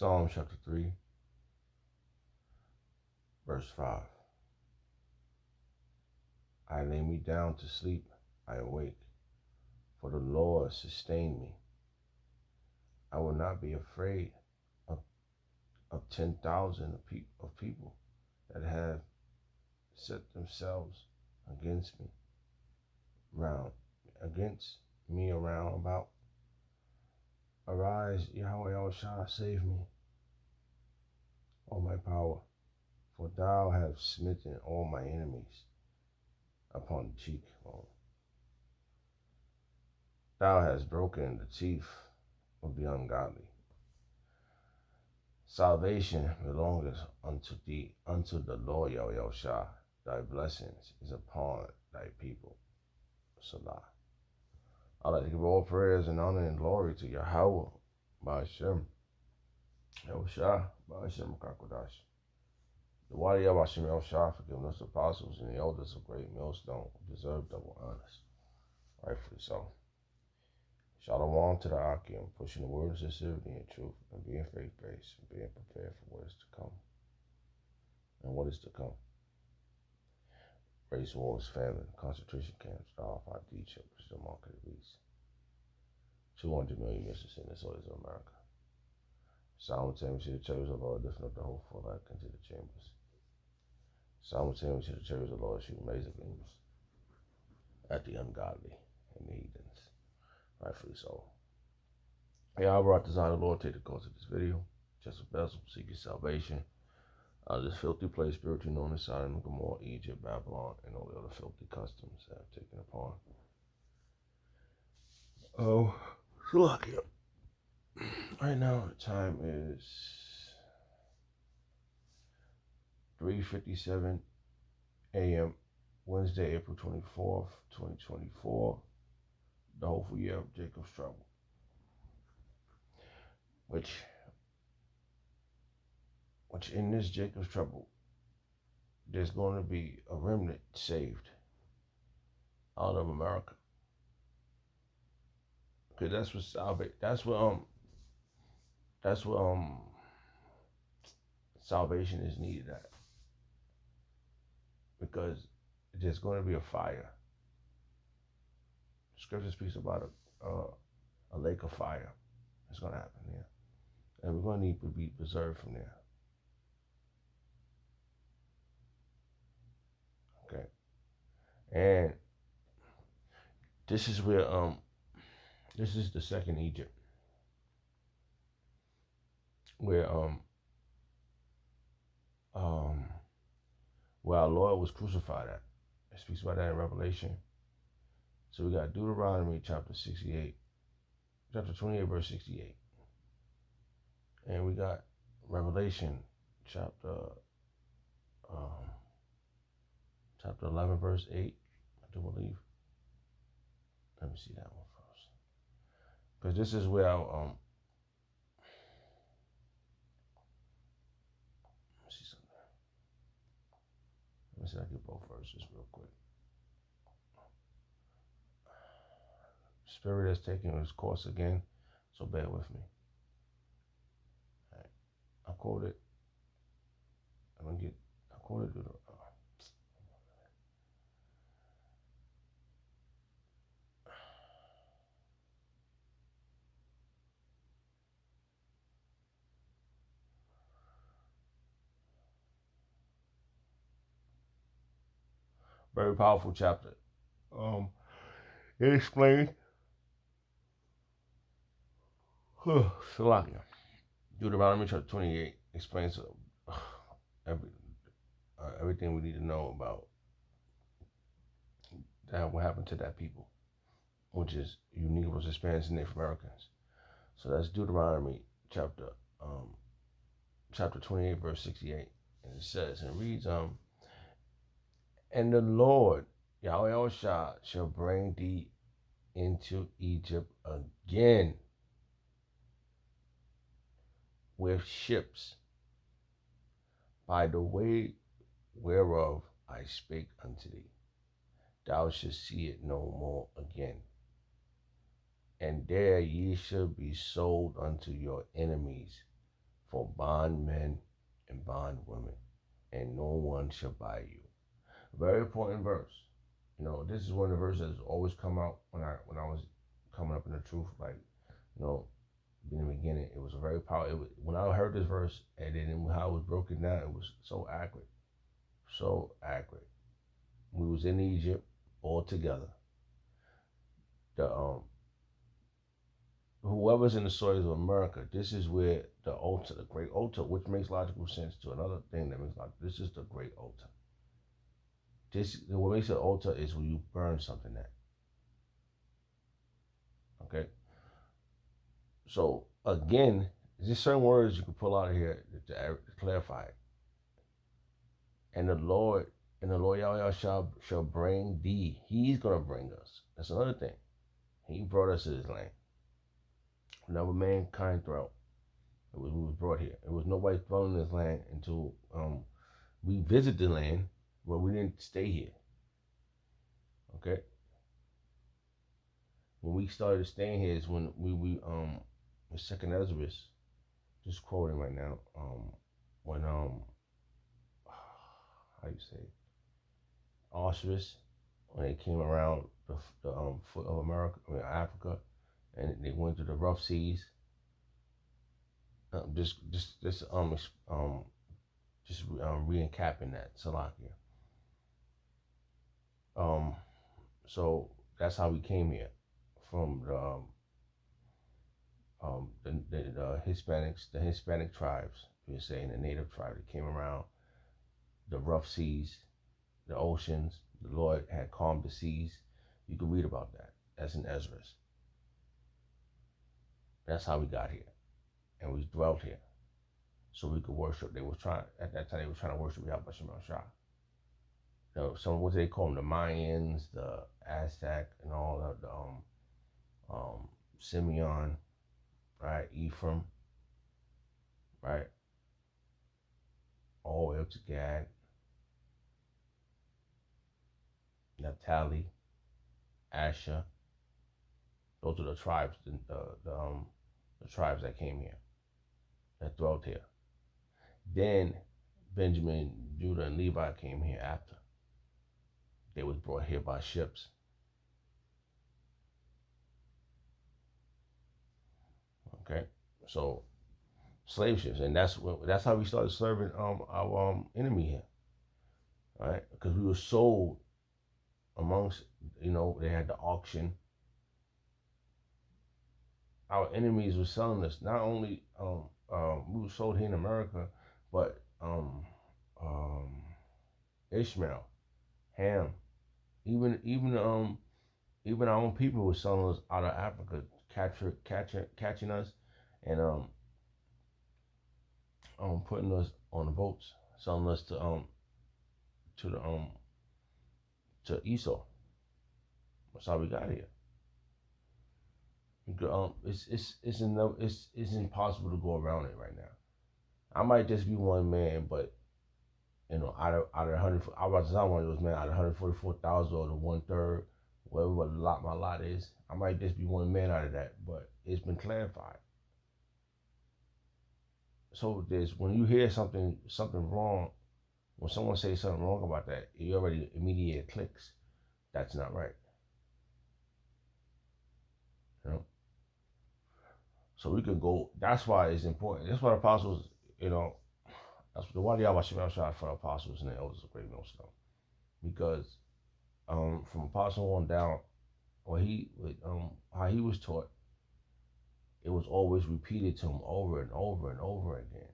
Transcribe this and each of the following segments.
Psalm chapter 3, verse 5. I lay me down to sleep, I awake, for the Lord sustained me. I will not be afraid of 10,000 of people that have set themselves against me around about. Arise, Yahweh Shah, save me, O my power, for thou hast smitten all my enemies upon the cheekbone. Thou hast broken the teeth of the ungodly. Salvation belongeth unto thee, unto the Lord Yahweh Shah. Thy blessings is upon thy people. Salah. I'd like to give all prayers and honor and glory to Yahweh, Ba'ashem, Yahushua, Ba'ashem Kakodash. The Wadi Yahweh Shah for giving us the apostles and the elders of great millstone who deserve double honors. Rightfully so. Shalom to the Akim, pushing the word of sincerity and truth, and being faith-based, and being prepared for what is to come. And what is to come? Race wars, famine, concentration camps, the RFID chip, which is the mark of the beast. 200 million missiles in the soils of America. Simultaneously, the chariots of the Lord lifting up the whole full light into the chambers. Simultaneously, the chariots of the Lord shooting laser beams at the ungodly and the heathens. Rightfully so. Yeah, I brought desire the Lord take the course of this video. Just a vessel seeking salvation out of this filthy place, spiritually known as Sodom and Gomorrah, Egypt, Babylon, and all the other filthy customs that have taken upon. Oh, Slovakia. Right now, the time is 3:57 a.m. Wednesday, April 24th, 2024. The hopeful year of Jacob's trouble. Which in this Jacob's trouble, there's going to be a remnant saved out of America. Because that's what salvation is needed at. Because there's going to be a fire. Scripture speaks about a lake of fire. It's going to happen there. And we're going to need to be preserved from there. Okay. And this is where this is the second Egypt. Where our Lord was crucified at. It speaks about that in Revelation. So we got Deuteronomy chapter 68, chapter 28, verse 68. And we got Revelation chapter 11, verse 8, I do believe. Let me see that one first. Because this is where let me see something. Let me see if I get both verses real quick. Spirit has taken its course again, so bear with me. All right. I quoted very powerful chapter. It explains Salakia. Deuteronomy chapter 28 explains everything we need to know about that what happened to that people, which is unique was Hispanics and Native Americans. So that's Deuteronomy chapter 28, verse 68. And it says, and it reads, and the Lord, Yahweh Shah, shall bring thee into Egypt again with ships, by the way whereof I spake unto thee. Thou shalt see it no more again. And there ye shall be sold unto your enemies for bondmen and bondwomen, and no one shall buy you. Very important verse. You know, this is one of the verses that's always come out when I was coming up in the truth. Like, you know, in the beginning, it was a very powerful. When I heard this verse and then how it was broken down, it was so accurate, so accurate. We was in Egypt all together. The Whoever's in the soils of America, this is where the altar, the great altar, which makes logical sense to another thing that makes logical. This is the great altar. This what makes an altar is when you burn something at. Okay. So again, there's certain words you can pull out of here to clarify it. And the Lord Yahweh shall bring thee. He's gonna bring us. That's another thing. He brought us to this land. Never mankind throughout. We was brought here. It was nobody dwelling in this land until we visited the land, but we didn't stay here. Okay. When we started staying here is when we in Second Ezra, just quoting right now, when how you say it? Auschwitz, when they came around the foot of America, Africa, and they went through the rough seas. Recapping that Salakia. So that's how we came here from the Hispanics, the Hispanic tribes. You're saying the native tribe that came around the rough seas, the oceans. The Lord had calmed the seas. You can read about that. That's in Ezra's. That's how we got here, and we dwelt here, so we could worship. They was trying at that time. They were trying to worship Yahweh Shema Shah. You know, some what they call them, the Mayans, the Aztec, and all the Simeon, right, Ephraim, right, all the way up to Gad, Naphtali, Asher. Those are the tribes, the tribes that came here, that dwelt here. Then Benjamin, Judah, and Levi came here after. They was brought here by ships. Okay, so slave ships, and that's how we started serving our enemy here, right? Because we were sold amongst, they had the auction. Our enemies were selling us not only we were sold here in America, but Ishmael, Ham, even our own people were selling us out of Africa, catching us, and putting us on the boats, selling us to the to Esau. That's how we got here. It's impossible to go around it right now. I might just be one man, but out of 100, I was not one of those men out of 144,000 or the 1/3, whatever my lot is. I might just be one man out of that, but it's been clarified. So there's when you hear something wrong, when someone says something wrong about that, you already immediately clicks. That's not right. You know. So we could go. That's why it's important. That's why the apostles, that's the why the Yahweh Shema Shah for the apostles and the elders of Great Millstone. Because from apostle on down, how he was taught, it was always repeated to him over and over and over again.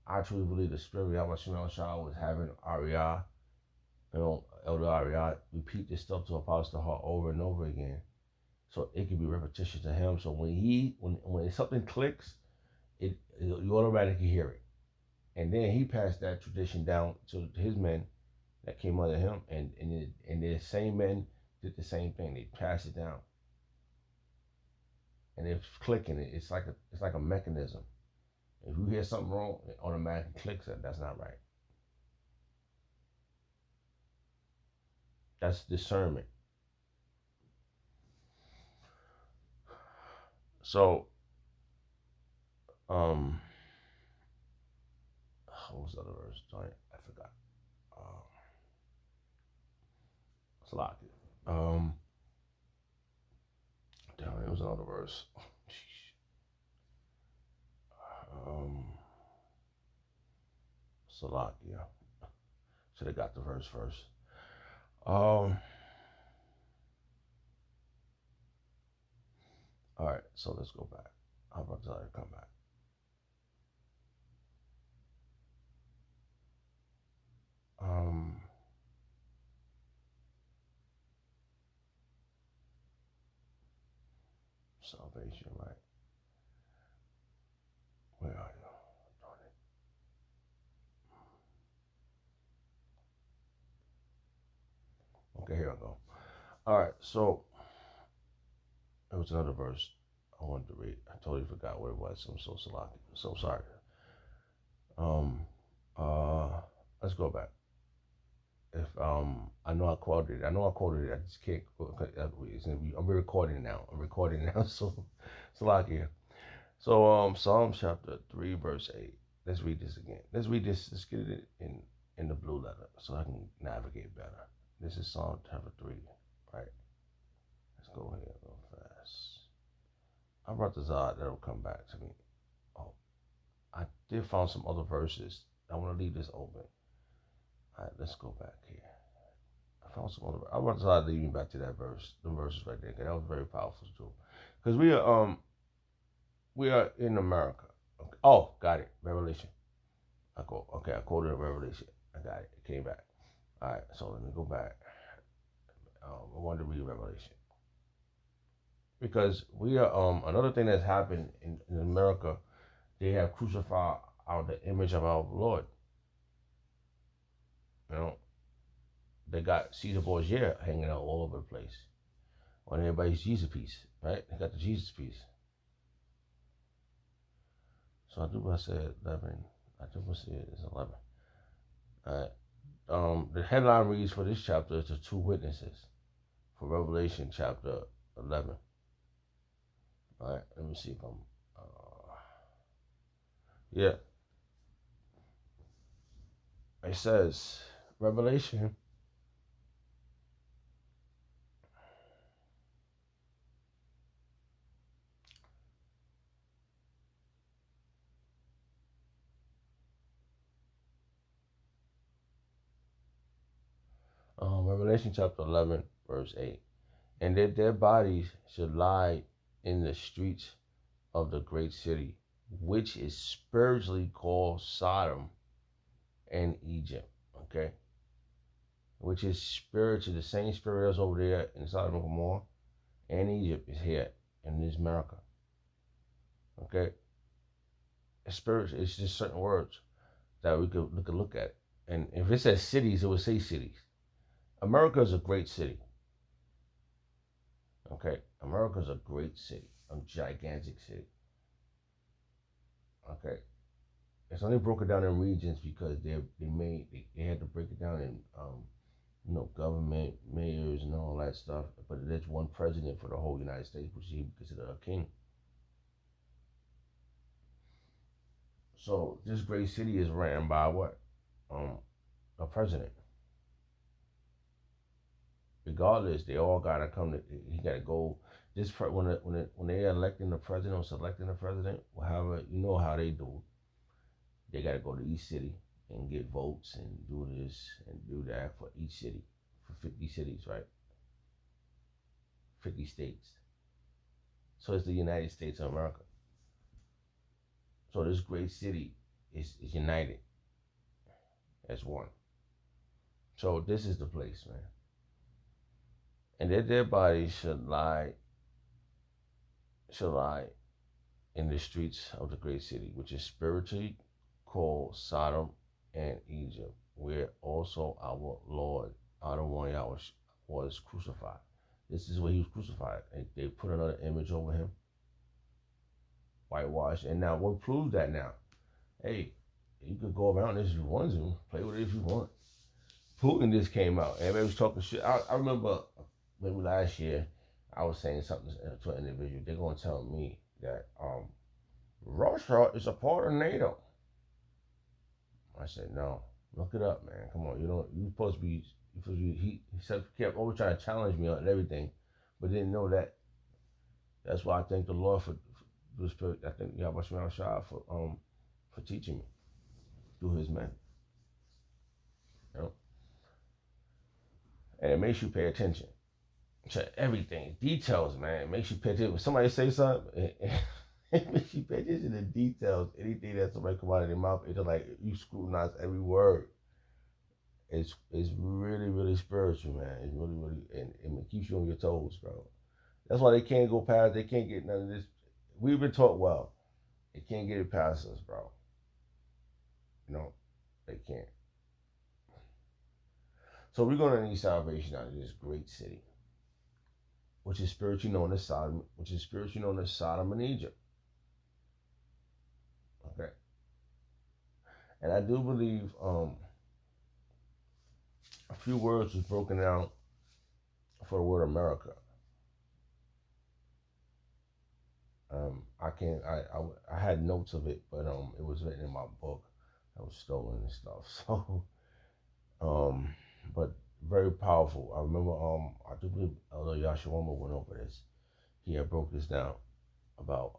I truly believe the spirit of Yahweh Shema Shah was having Ariah, Elder Ariah, repeat this stuff to Apostle Hart over and over again, so it can be repetition to him. So when something clicks, you automatically hear it, and then he passed that tradition down to his men that came under him, and the same men did the same thing. They passed it down, and it's clicking. It's like a mechanism. If you hear something wrong, it automatically clicks that that's not right. That's discernment. So, what was the other verse? Johnny, I forgot. Slocky. Damn, it was another verse. Salakia. Should have got the verse first. All right, so let's go back. How about that? Come back. Salvation, right? Where are you? Okay, here I go. All right, so it was another verse I wanted to read. I totally forgot what it was. I'm so sorry. Let's go back. If I know I quoted it. I just can't. I'm recording now. So Salakia. So Psalm chapter 3 verse 8. Let's read this again. Let's read this. Let's get it in the blue letter so I can navigate better. This is Psalm chapter 3, right? Let's go here real fast. I brought the Zod that'll come back to me. Oh, I did find some other verses. I want to leave this open. All right, let's go back here. I found some other. I brought the Zod leading back to that verse. The verses right there. Cause that was very powerful too. Because we are in America. Okay. Oh, got it. Revelation. I quoted a Revelation. I got it. It came back. All right, so let me go back. I wanted to read Revelation because we are another thing that's happened in America. They have crucified the image of our Lord. You know, they got Caesar Borgia hanging out all over the place on everybody's Jesus piece, right? They got the Jesus piece. So I do. I said 11. I do. I said it's 11. All right. The headline reads for this chapter is the two witnesses for Revelation chapter 11. All right, let me see if I'm. Yeah. It says Revelation. Revelation chapter 11, verse 8. And that their bodies should lie in the streets of the great city, which is spiritually called Sodom and Egypt. Okay? Which is spiritually, the same spirit that's over there in Sodom and Gomorrah and Egypt is here in this America. Okay? It's spiritual, it's just certain words that we could look at. And if it says cities, it would say cities. America is a great city. Okay, America is a great city, a gigantic city. Okay, it's only broken down in regions because they had to break it down in government, mayors, and all that stuff. But there's one president for the whole United States, which he considered a king. So this great city is ran by what? A president. Regardless, they all gotta come to. He gotta go. When they electing the president or selecting the president, however you know how they do. They gotta go to each city and get votes and do this and do that for each city, for 50 cities, right? 50 states. So it's the United States of America. So this great city is united as one. So this is the place, man. And that their bodies should lie in the streets of the great city, which is spiritually called Sodom and Egypt, where also our Lord, our one Yahweh, was crucified. This is where he was crucified. And they put another image over him, whitewashed. And now what proves that now? Hey, you could go around this if you want to, play with it if you want. Putin just came out. Everybody was talking shit. I remember maybe last year, I was saying something to an individual. They're going to tell me that Russia is a part of NATO. I said, no, look it up, man. Come on, you supposed to be. You supposed to be. He said, kept always trying to challenge me on everything, but didn't know that. That's why I thank the Lord for the Spirit. I thank Yahweh Shah for teaching me through His men. You know, and it makes you pay attention to everything, details, man. It makes you pay attention. When somebody say something, it makes you pay attention to details. Anything that somebody come out of their mouth, it's like you scrutinize every word. It's really, really spiritual, man. It's really, really, and it keeps you on your toes, bro. That's why they can't go past. They can't get none of this. We've been taught well. They can't get it past us, bro. No, they can't. So we're gonna need salvation out of this great city, which is spiritually known as Sodom, and Egypt. Okay, and I do believe a few words was broken down for the word America. I can't. I had notes of it, but it was written in my book. That was stolen and stuff. So but very powerful. I remember I do believe Elder Yashawama went over this. He had broke this down about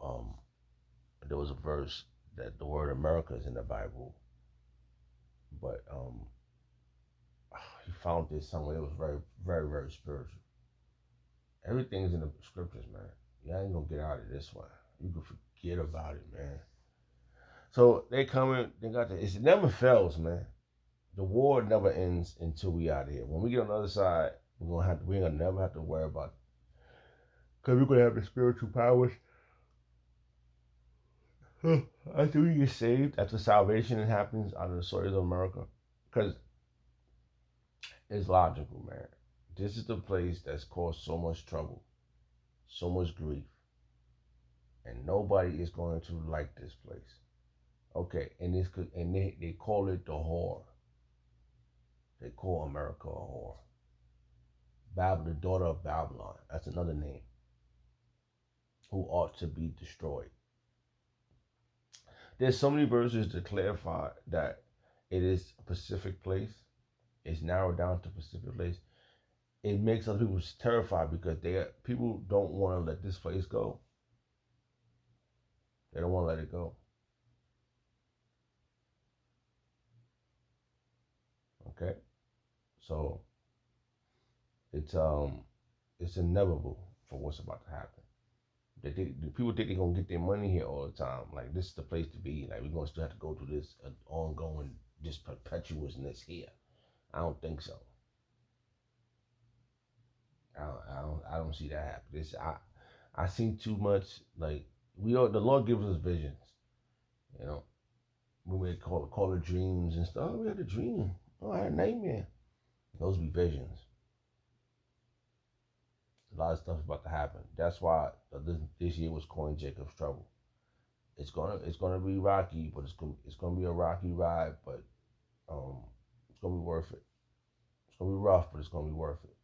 there was a verse that the word America is in the Bible, but he found this somewhere. It was very, very, very spiritual. Everything is in the scriptures, man. You ain't gonna get out of this one. You can forget about it, man. So they coming, they got the, it never fails, man. The war never ends until we out of here. When we get on the other side, we ain't gonna never have to worry about it. Cause we're gonna have the spiritual powers. After we get saved, after salvation happens out of the soils of America. Cause it's logical, man. This is the place that's caused so much trouble, so much grief. And nobody is going to like this place. Okay, and they call it the whore. They call America a whore. Babylon, the daughter of Babylon. That's another name. Who ought to be destroyed. There's so many verses to clarify that it is a Pacific place. It's narrowed down to Pacific place. It makes other people terrified because people don't want to let this place go. They don't want to let it go. Okay, so it's inevitable for what's about to happen. The people think they're gonna get their money here all the time. Like this is the place to be. Like we're gonna still have to go through this ongoing, just perpetuousness here. I don't think so. I don't see that happen. I seen too much. Like the Lord gives us visions. You know, when we call it dreams and stuff. Oh, we had a dream. Oh, I had a nightmare. Those be visions. A lot of stuff's about to happen. That's why this year was coined Jacob's Trouble. It's gonna be rocky, but it's gonna be a rocky ride, but it's gonna be worth it. It's gonna be rough, but it's gonna be worth it.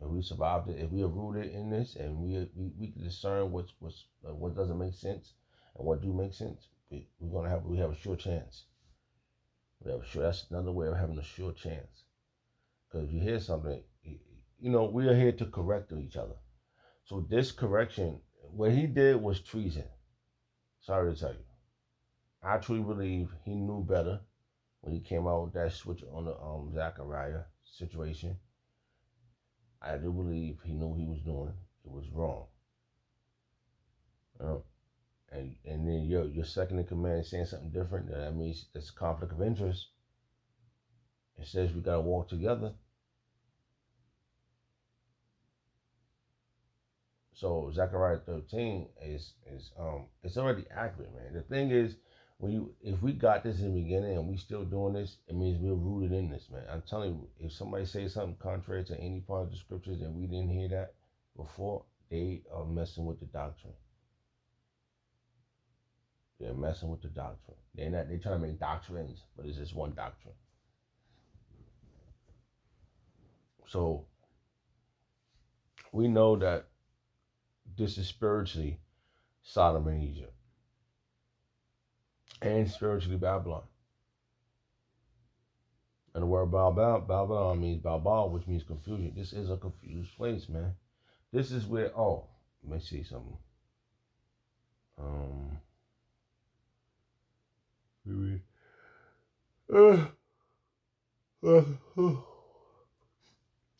If we survived it, if we are rooted in this, and we can discern what doesn't make sense and what do make sense, we have a sure chance. That's another way of having a sure chance. Because if you hear something, we are here to correct each other. So this correction, what he did was treason. Sorry to tell you. I truly believe he knew better when he came out with that switch on the Zachariah situation. I do believe he knew what he was doing. It was wrong. And then your second in command saying something different. That means there's a conflict of interest. It says we gotta walk together. So Zechariah 13 is it's already accurate, man. The thing is, if we got this in the beginning and we still doing this, it means we're rooted in this, man. I'm telling you, if somebody says something contrary to any part of the scriptures and we didn't hear that before, they are messing with the doctrine. They're messing with the doctrine. They're trying to make doctrines, but it's just one doctrine. So we know that this is spiritually Sodom and Egypt, and spiritually Babylon. And the word Babylon means Babal, which means confusion. This is a confused place, man. This is where, let me see something. Um,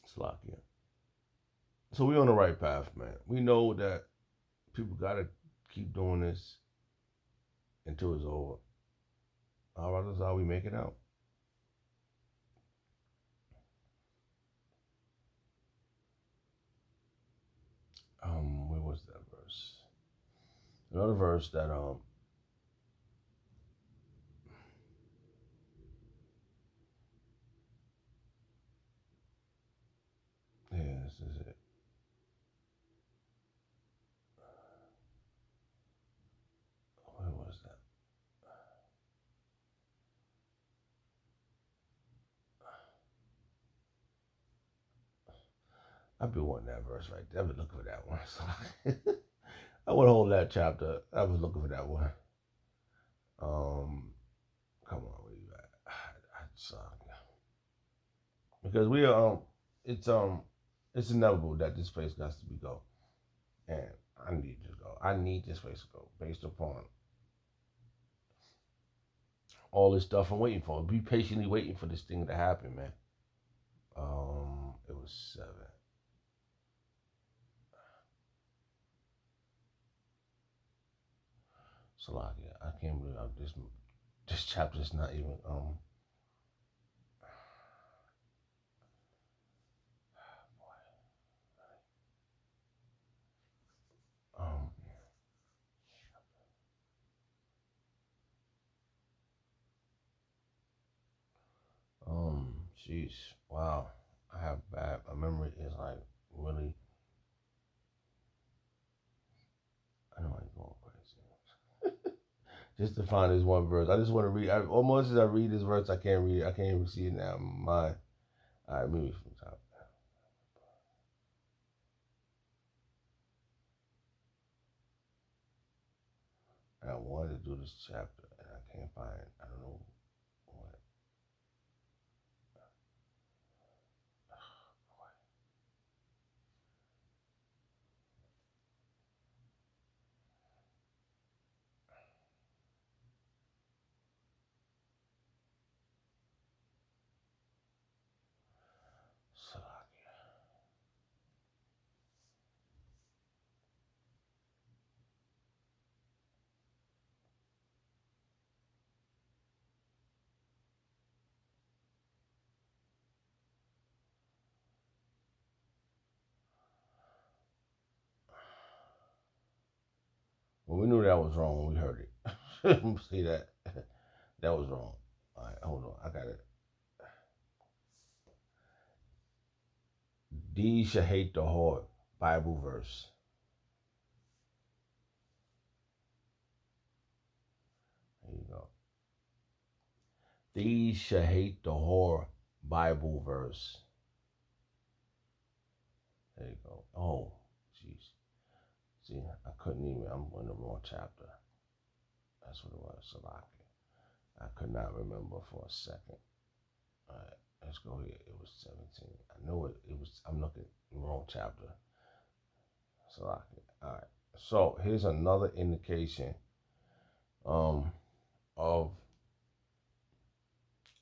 Slovakia. So we're on the right path, man. We know that people gotta keep doing this until it's over. All right, that's how we make it out. Where was that verse? Another verse that yeah, this is it. Where was that? I've been wanting that verse right there. I've been looking for that one. So I would hold that chapter. I was looking for that one. Um, Come on, where you at? I suck. Because we are it's it's inevitable that this place has to be go. And I need to go. I need this place to go based upon all this stuff I'm waiting for. Be patiently waiting for this thing to happen, man. It was 7. Salakia. I can't believe this chapter is not even um jeez. Wow. I have bad my memory is like really I know I'm going crazy. Just to find this one verse. I just want to read almost as I read this verse I can't read it. I can't even see it now. My alright, maybe from the top. And I wanted to do this chapter and I can't find it. I don't know what. Well, we knew that was wrong when we heard it. See that? That was wrong. All right, hold on. I got it. These should hate the whore. Bible verse. There you go. These should hate the whore. Bible verse. There you go. Oh, jeez. See, I couldn't even. I'm in the wrong chapter. That's what it was. Salaki. I could not remember for a second. All right, let's go here. It was 17. I know it. It was. I'm looking the wrong chapter. Salaki. All right. So here's another indication um, of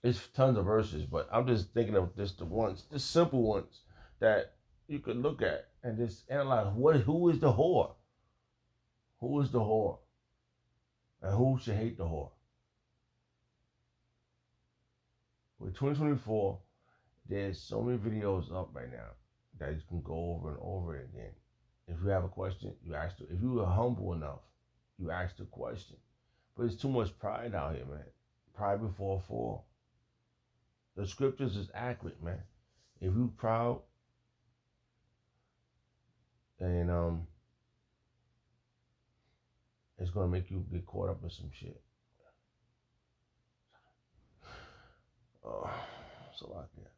it's tons of verses, but I'm just thinking of just the simple ones that you could look at and just analyze who is the whore? Who is the whore? And who should hate the whore? With 2024, there's so many videos up right now that you can go over and over again. If you have a question, you ask. If you are humble enough, you ask the question. But it's too much pride out here, man. Pride before a fall. The scriptures is accurate, man. If you proud and it's gonna make you get caught up in some shit. Oh, so like that.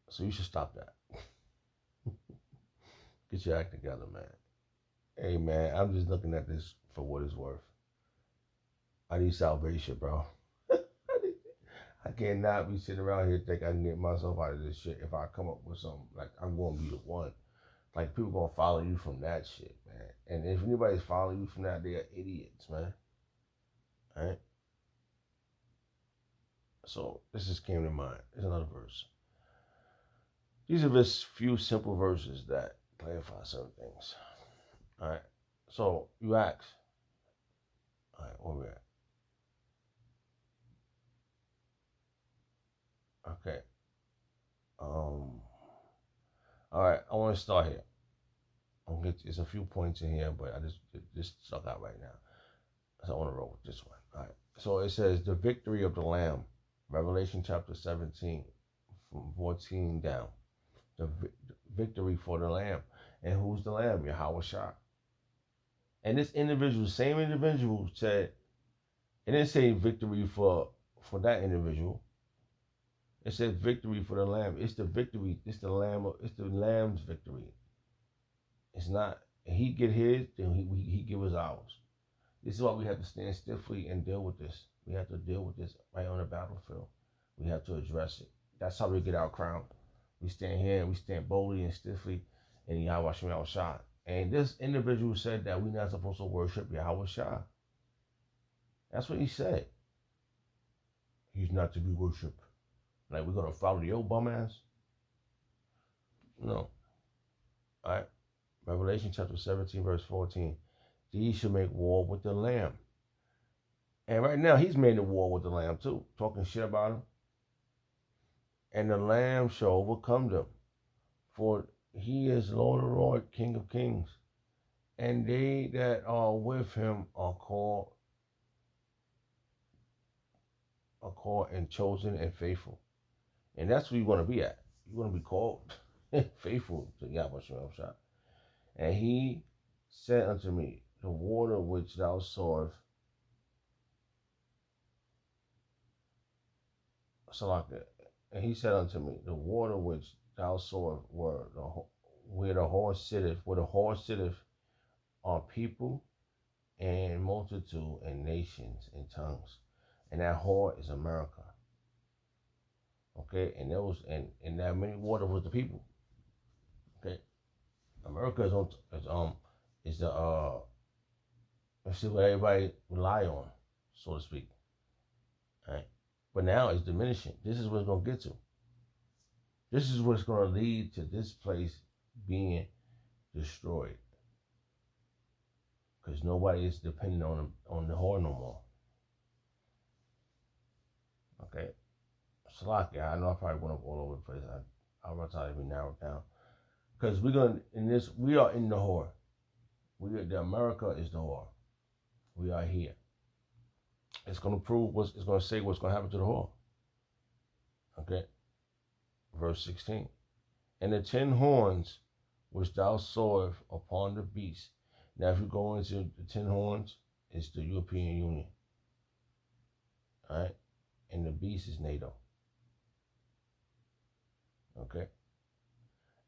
So you should stop that. Get your act together, man. Hey, man, I'm just looking at this for what it's worth. I need salvation, bro. I cannot be sitting around here think I can get myself out of this shit if I come up with something. Like, I'm going to be the one. Like, people going to follow you from that shit, man. And if anybody's following you from that, they are idiots, man. All right? So, this just came to mind. There's another verse. These are just few simple verses that clarify certain things. All right? So, you ask, all right, where we at? Okay. All right, I want to start here. There's a few points in here, but I just stuck out right now. So I want to roll with this one. All right. So it says the victory of the Lamb, Revelation chapter 17, from 14 down. The victory for the Lamb. And who's the Lamb? Yahweh Shah. And this individual, same individual said, it didn't say victory for that individual. It said victory for the Lamb. It's the victory. It's the Lamb. It's the Lamb's victory. It's not. He get his, then he give us ours. This is why we have to stand stiffly and deal with this. We have to deal with this right on the battlefield. We have to address it. That's how we get our crown. We stand here and we stand boldly and stiffly in Yahweh Shem Shah. And this individual said that we're not supposed to worship Yahweh Shah. That's what he said. He's not to be worshipped. Like, we're going to follow the old bum ass? No. All right. Revelation chapter 17, verse 14. These shall make war with the Lamb. And right now, he's made a war with the Lamb too, talking shit about him. And the Lamb shall overcome them, for he is Lord of Lords, King of Kings. And they that are with him are called and chosen and faithful. And that's where you want to be at. You want to be called faithful to Yahweh Shem Shah. And he said unto me, the water which thou sawest, Salaka, and he said unto me, the water which thou sawest where the horse sitteth are people and multitude and nations and tongues. And that whore is America. Okay, and that many water was the people. Okay. America is what everybody rely on, so to speak. All right. But now it's diminishing. This is what it's gonna get to. This is what's gonna lead to this place being destroyed. Because nobody is depending on the whore no more. Okay. Salaki, I know I probably went up all over the place. I'll try to be narrowed down. Because we are in the whore. The America is the whore. We are here. It's gonna it's gonna say what's gonna happen to the whore. Okay. Verse 16. And the 10 horns which thou sawest upon the beast. Now, if you go into the 10 horns, it's the European Union. All right? And the beast is NATO. Okay?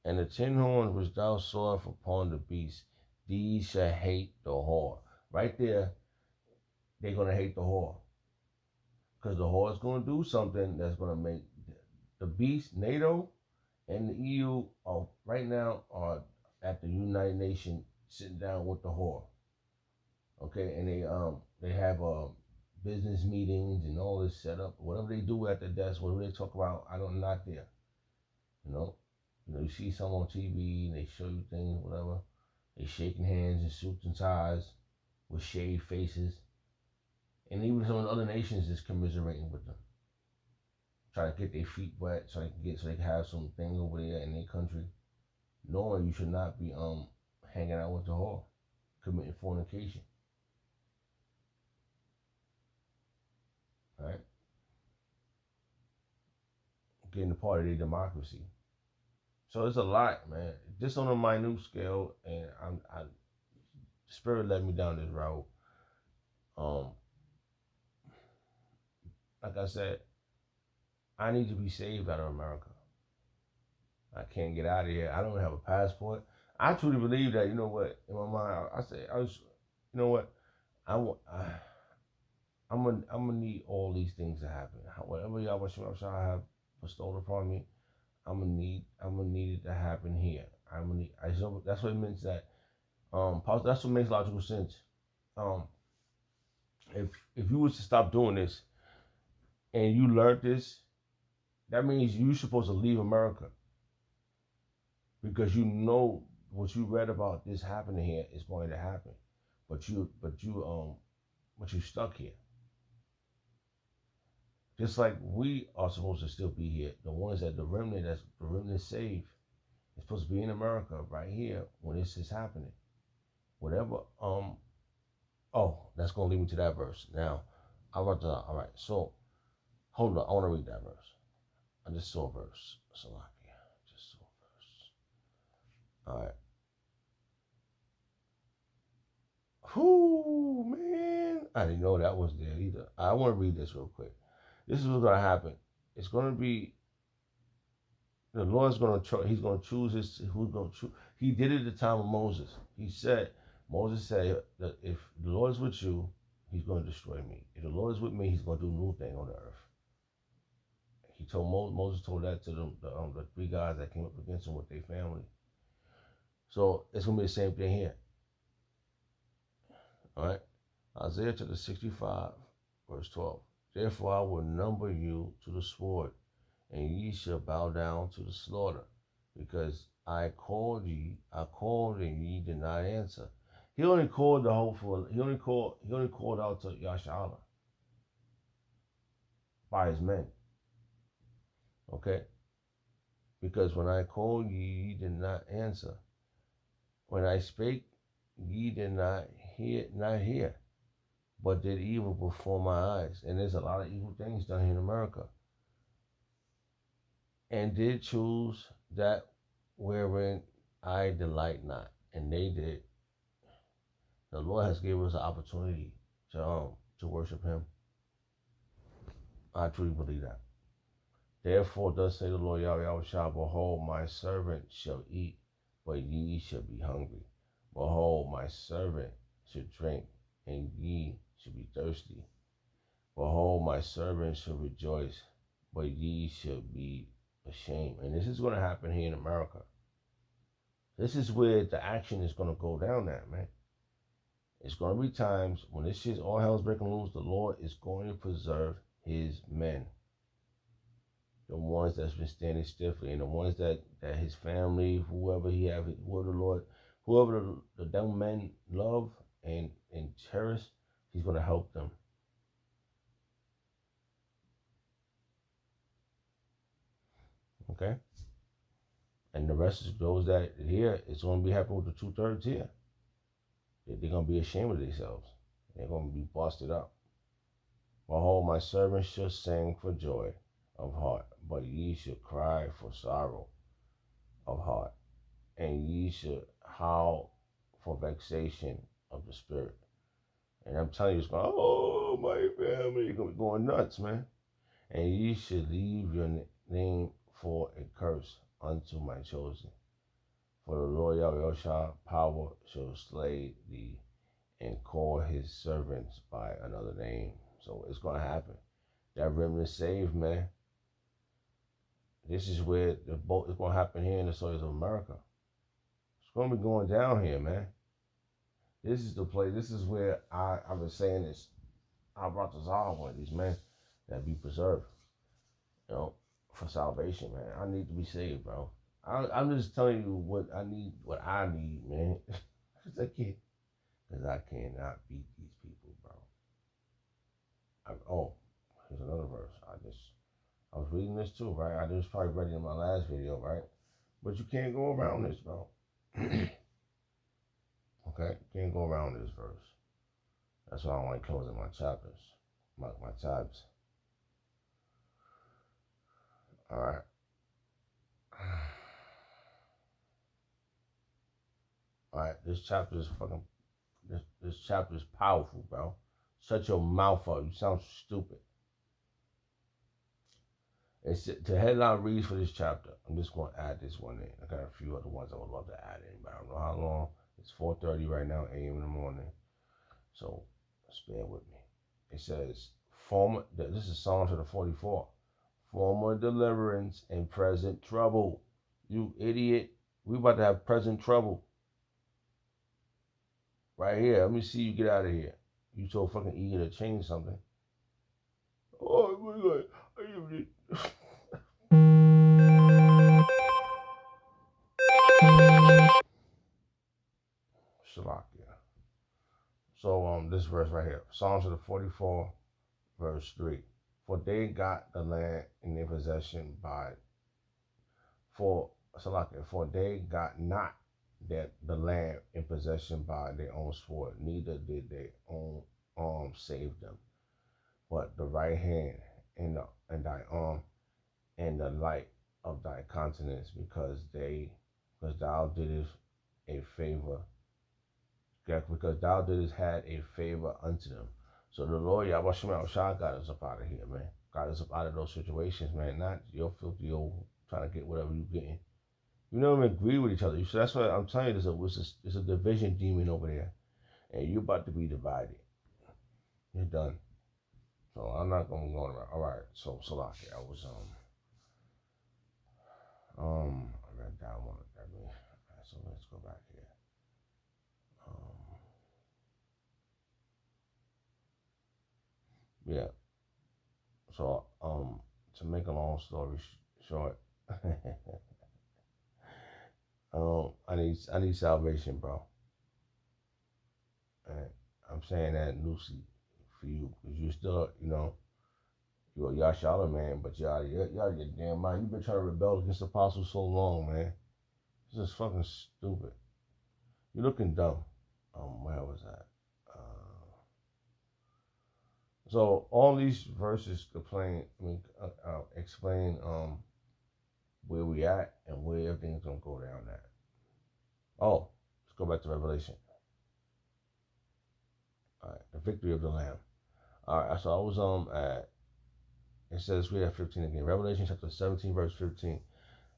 And the 10 horns which thou sawest upon the beast, these shall hate the whore. Right there, they're going to hate the whore. Because the whore is going to do something that's going to make the beast, NATO, and the EU right now are at the United Nations sitting down with the whore. Okay, and they have business meetings and all this set up. Whatever they do at the desk, whatever they talk about, I'm not there. You know, you see some on TV and they show you things, whatever. They shaking hands in suits and ties with shaved faces, and even some of the other nations is commiserating with them, trying to get their feet wet so they can have some thing over there in their country, knowing you should not be hanging out with the whore, committing fornication. All right, getting a part of their democracy. So it's a lot, man. Just on a minute scale, and Spirit led me down this road. Like I said, I need to be saved out of America. I can't get out of here. I don't have a passport. I truly believe that. You know what? In my mind, I was, you know what? I'm gonna need all these things to happen. Whatever Yahweh Shah have bestowed upon me, I'm gonna need it to happen here. I'm gonna need. So that's what it means that that's what makes logical sense. Um, if you was to stop doing this and you learned this, that means you're supposed to leave America because you know what you read about this happening here is going to happen, but you stuck here. Just like we are supposed to still be here, the ones that the remnant saved, is supposed to be in America right here when this is happening. Whatever. Oh, that's gonna lead me to that verse. Now, I wrote that. All right. So hold on. I want to read that verse. I just saw a verse. Salakia. Just saw a verse. All right. Whoo, man. I didn't know that was there either. I want to read this real quick. This is what's gonna happen. It's gonna be the Lord's he's gonna choose who's gonna choose. He did it at the time of Moses. Moses said that if the Lord is with you, he's gonna destroy me. If the Lord is with me, he's gonna do a new thing on the earth. He told Moses told that to the three guys that came up against him with their family. So it's gonna be the same thing here. All right. Isaiah chapter 65, verse 12. Therefore I will number you to the sword, and ye shall bow down to the slaughter, because I called and ye did not answer. He only called the hopeful. He only called out to Yashala by his men. Okay, because when I called ye did not answer. When I spake, ye did not hear, but did evil before my eyes. And there's a lot of evil things done here in America. And did choose that wherein I delight not. And they did. The Lord has given us an opportunity to worship him. I truly believe that. Therefore, thus say the Lord Yahweh Shah, behold, my servant shall eat, but ye shall be hungry. Behold, my servant shall drink, and ye shall be thirsty. Behold, my servant shall rejoice, but ye shall be ashamed. And this is going to happen here in America. This is where the action is going to go down at, man. It's going to be times when this shit, all hell's breaking loose, the Lord is going to preserve his men. The ones that's been standing stiffly, and the ones that his family, whoever the dumb men love and cherish, he's going to help them. Okay? And the rest of those that here, it's going to be happening with the 2/3 here. They're going to be ashamed of themselves. They're going to be busted up. Behold, my servant shall sing for joy of heart, but ye shall cry for sorrow of heart, and ye shall howl for vexation of the spirit. And I'm telling you, it's going, oh, my family, you're going to be going nuts, man. And ye shall leave your name for a curse unto my chosen. For the Lord Yahweh Shah power shall slay thee and call his servants by another name. So it's going to happen. That remnant saved, man. This is where the boat is going to happen here in the soils of America. It's going to be going down here, man. This is the place. This is where I've been saying this. I brought this all one of these men that be preserved, for salvation, man. I need to be saved, bro. I'm just telling you what I need, man. Because I cannot beat these people, bro. Here's another verse. I was reading this too, right? I just probably read it in my last video, right? But you can't go around this, bro. Okay? You can't go around this verse. That's why I don't like closing my chapters, my tabs. All right. All right. This chapter is powerful, bro. Shut your mouth up. You sound stupid. The headline reads for this chapter. I'm just going to add this one in. I got a few other ones I would love to add in, but I don't know how long. It's 4:30 right now, a.m. in the morning. So, just bear with me. It says, this is Psalm to the 44. Former deliverance and present trouble. You idiot. We about to have present trouble. Right here. Let me see you get out of here. You so fucking eager to change something. Oh my God. Shalakia. So this verse right here. Psalms of the 44, verse 3. For they got the land in their possession for they got not that the land in possession by their own sword, neither did their own arm save them, but the right hand and thy arm and the light of thy countenance, because thou didst a favor, because thou didst had a favor unto them. So the Lord Yahweh Shah got us up out of here, man. Got us up out of those situations, man. Not your filthy old trying to get whatever you getting. You don't even agree with each other. So that's why I'm telling you, there's a division demon over there, and you're about to be divided. You're done. So I'm not gonna go around. All right. So Salaki, I was I read that one. So let's go back here. Yeah. So to make a long story short, I need salvation, bro. And I'm saying that loosely for you, because you're still, you're a Yashala man, but you're out of your damn mind. You've been trying to rebel against the apostles so long, man. This is fucking stupid. You're looking dumb. Where was that? So all these verses explain where we at and where everything's gonna go down at. Oh, let's go back to Revelation. All right, the victory of the Lamb. All right, so I was at, it says we have 15 again. Revelation chapter 17, verse 15.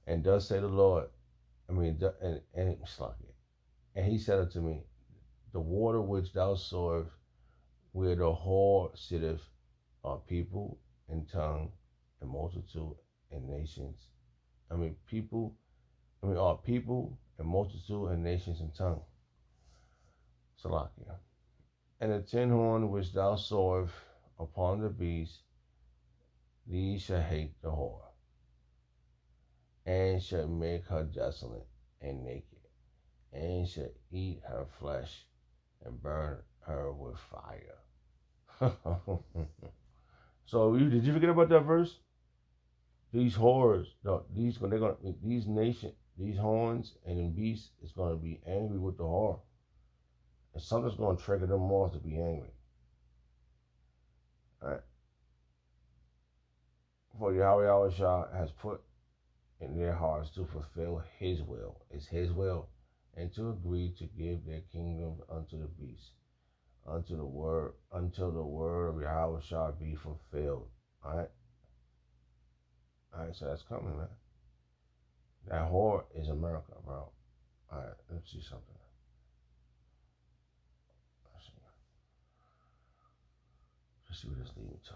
And thus say the Lord, and he said unto me, the water which thou sawest, where the whore sitteth, are people and tongue and multitude and nations. Are people and multitude and nations and tongue. Salakia. And the 10 horn which thou sawest upon the beast, these shall hate the whore, and shall make her desolate and naked, and shall eat her flesh and burn her with fire. So did you forget about that verse? These whores, these nations, these horns and beasts is gonna be angry with the whore, and something's gonna trigger them more to be angry. All right. For Yahweh Shah has put in their hearts to fulfill His will. It's His will, and to agree to give their kingdom unto the beast, until the word of Yahweh Shah be fulfilled. All right. All right. So that's coming, man. That whore is America, bro. All right. Let's see something. Let's see what this leading to.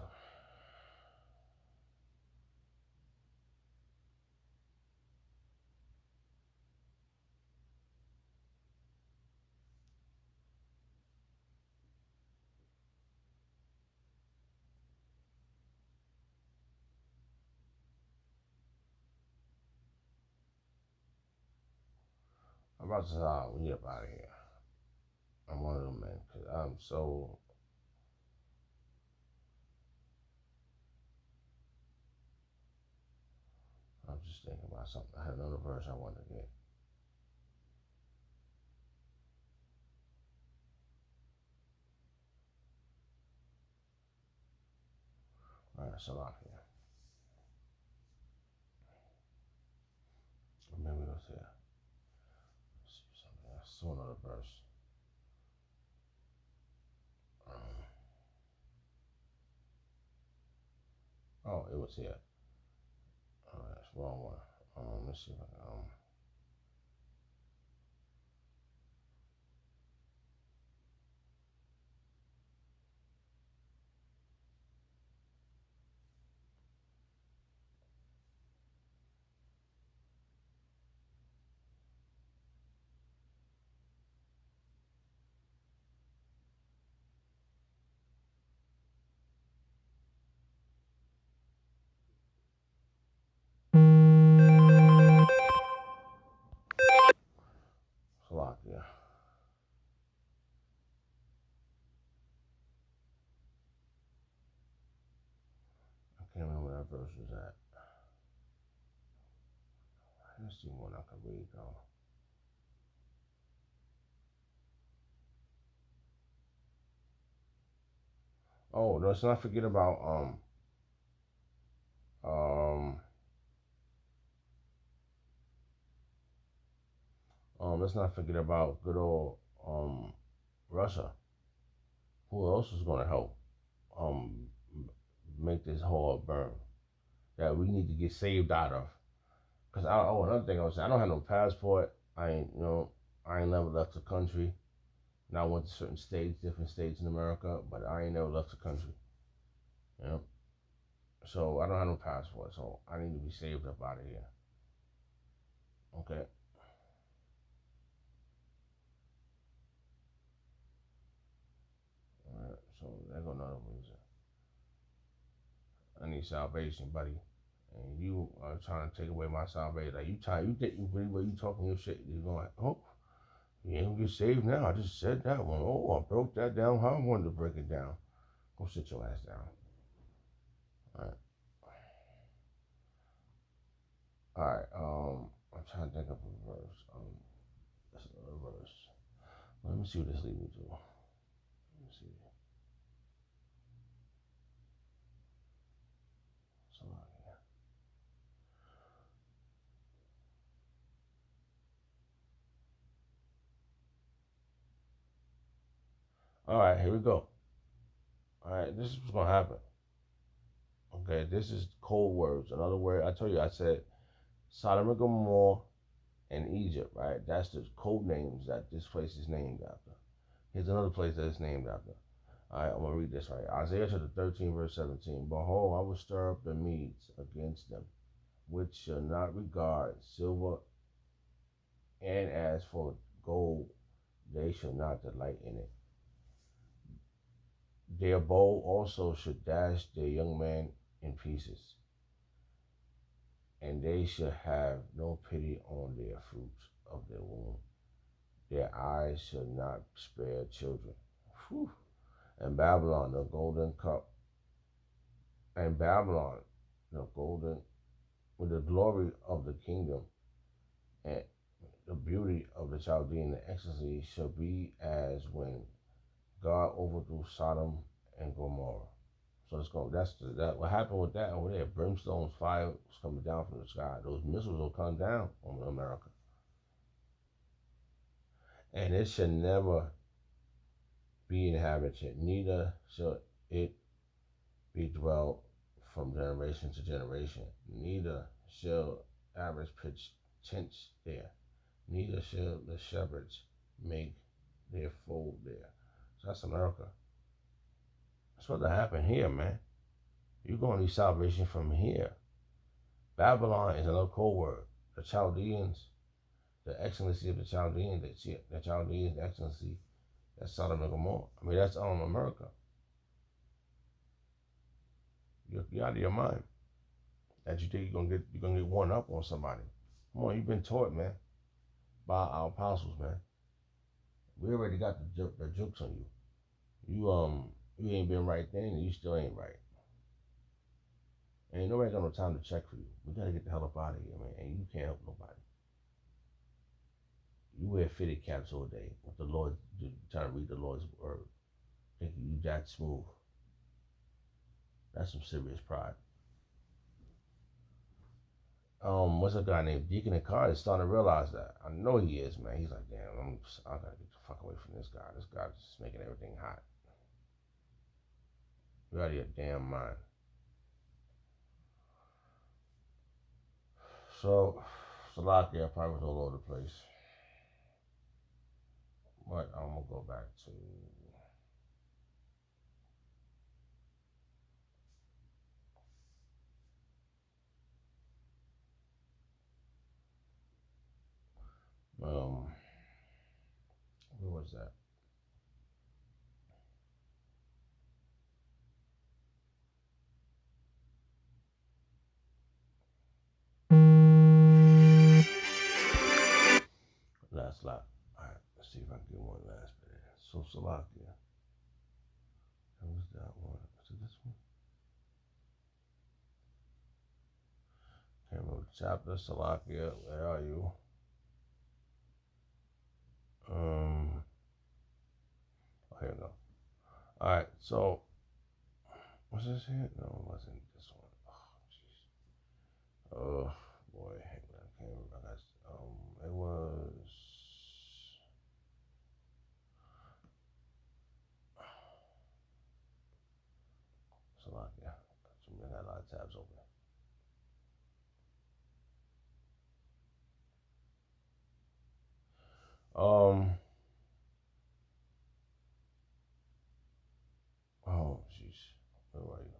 I'm about to say, we get up out of here. I'm one of them, man, because I'm just thinking about something. I had another verse I wanted to get. All right, so out here. Maybe it was here. Let's see something. I saw another verse. Oh, it was here. Oh, that's the wrong one. Let's see if I can. Salakia. I can't remember where that verse was at. Let's see one I can read though. Oh, let's not forget about um let's not forget about good old Russia. Who else is gonna help um make this hole burn that we need to get saved out of? Cause another thing I was saying, I don't have no passport. I ain't I ain't never left the country. And I went to certain states, different states in America, but I ain't never left the country. You know, so I don't have no passport, so I need to be saved up out of here. Okay. All right. So there go another reason. I need salvation, buddy. And you are trying to take away my salvation. Like you think you really what you talking your shit. You're going, oh, you ain't gonna get saved now. I just said that one. Oh, I broke that down. How I wanted to break it down. Go sit your ass down. All right. All right. I'm trying to think of a verse. That's another verse. Let me see what this leads me to. Let me see. So, all right, here we go. All right, this is what's gonna happen. Okay, this is cold words. Another word. I told you. I said Sodom and Gomorrah and Egypt. Right. That's the code names that this place is named after. Here's another place that it's named after. All right, I'm gonna read this right. Isaiah chapter 13, verse 17. Behold, I will stir up the Medes against them, which shall not regard silver, and as for gold, they shall not delight in it. Their bow also should dash their young men in pieces, and they shall have no pity on their fruits of their womb. Their eyes shall not spare children. Whew. And Babylon, the golden cup, and Babylon, the golden, with the glory of the kingdom, and the beauty of the Chaldean, the excellency shall be as when God overthrew Sodom and Gomorrah. So it's going. That. What happened with that over there? Brimstone's fire was coming down from the sky. Those missiles will come down on America, and it shall never be inhabited. Neither shall it be dwelt from generation to generation. Neither shall Arabs pitch tents there. Neither shall the shepherds make their fold there. So that's America. That's what happened here, man. You're going to need salvation from here. Babylon is another code word. The Chaldeans, the excellency of the Chaldeans, the Chaldeans, the excellency, that's Sodom and Gomorrah. I mean, that's America. You're out of your mind. That you think you're gonna get one up on somebody. Come on, you've been taught, man, by our apostles, man. We already got the jokes on you. You ain't been right then, and you still ain't right. Ain't nobody got no time to check for you. We gotta get the hell up out of here, man. And you can't help nobody. You wear fitted caps all day with the Lord, trying to read the Lord's word, thinking you that smooth. That's some serious pride. What's a guy named Deacon and Carter is starting to realize that. I know he is, man. He's like, damn, I gotta get the fuck away from this guy. This guy's just making everything hot. You're out of your damn mind. So, Salakia probably was all over the place. But I'm gonna go back to where was that? Last slide. Alright, let's see if I can get one last bit in. So Salakia. That was that one. Was it this one? Can't remember the chapter. Salakia, where are you? Oh, here we go. Alright, so was this here? No, it wasn't this one. Oh, jeez. Oh boy, hang on. I can't remember. It was Salakia. I got a lot of tabs open. Oh, jeez. Where are you?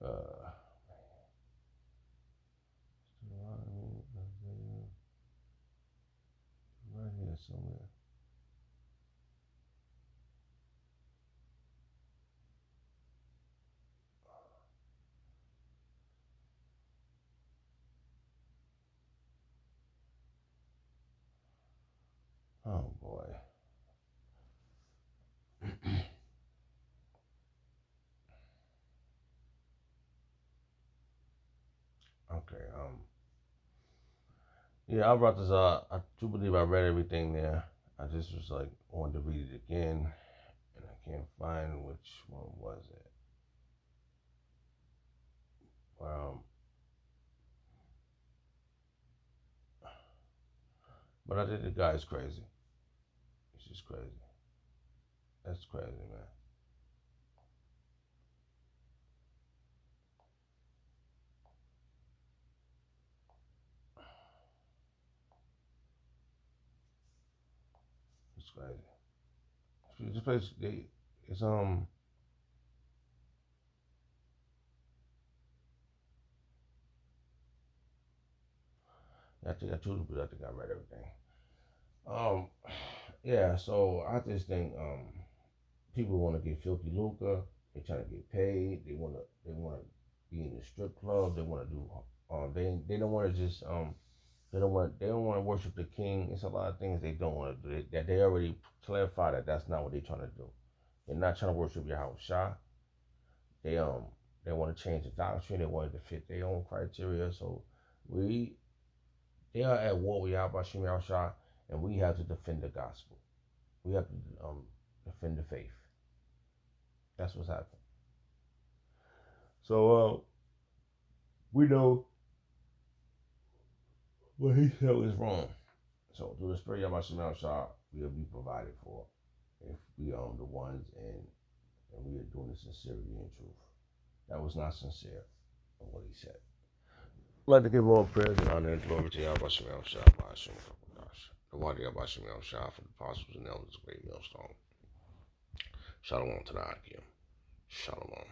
Uh, right here somewhere. Oh boy. Okay. Yeah, I brought this. I do believe I read everything there. I just was like wanted to read it again, and I can't find which one was it. Um, but I think the guy's crazy. He's just crazy. That's crazy, man. It's crazy. This place, it's I think I told you, but I think I read everything. Um, yeah. So I just think people want to get filthy lucre. They trying to get paid. They want to be in the strip club. They want to do they don't want to just they don't want to worship the king. It's a lot of things they don't want to do. They already clarified that that's not what they're trying to do. They're not trying to worship Yahweh Shah. They they want to change the doctrine. They want it to fit their own criteria. So we they are at war with Yahweh Shah, and we have to defend the gospel. We have to defend the faith. That's what's happening. So we know what he said was wrong. So through the spirit of Yahweh Shah, we'll be provided for if we are the ones and we are doing it sincerity and truth. That was not sincere in what he said. I'd like to give all praise and honor and glory to Yahweh Shah, the water Yahweh Shah for the apostles and elders of great millstone. Shalom to the Akim. Shalom.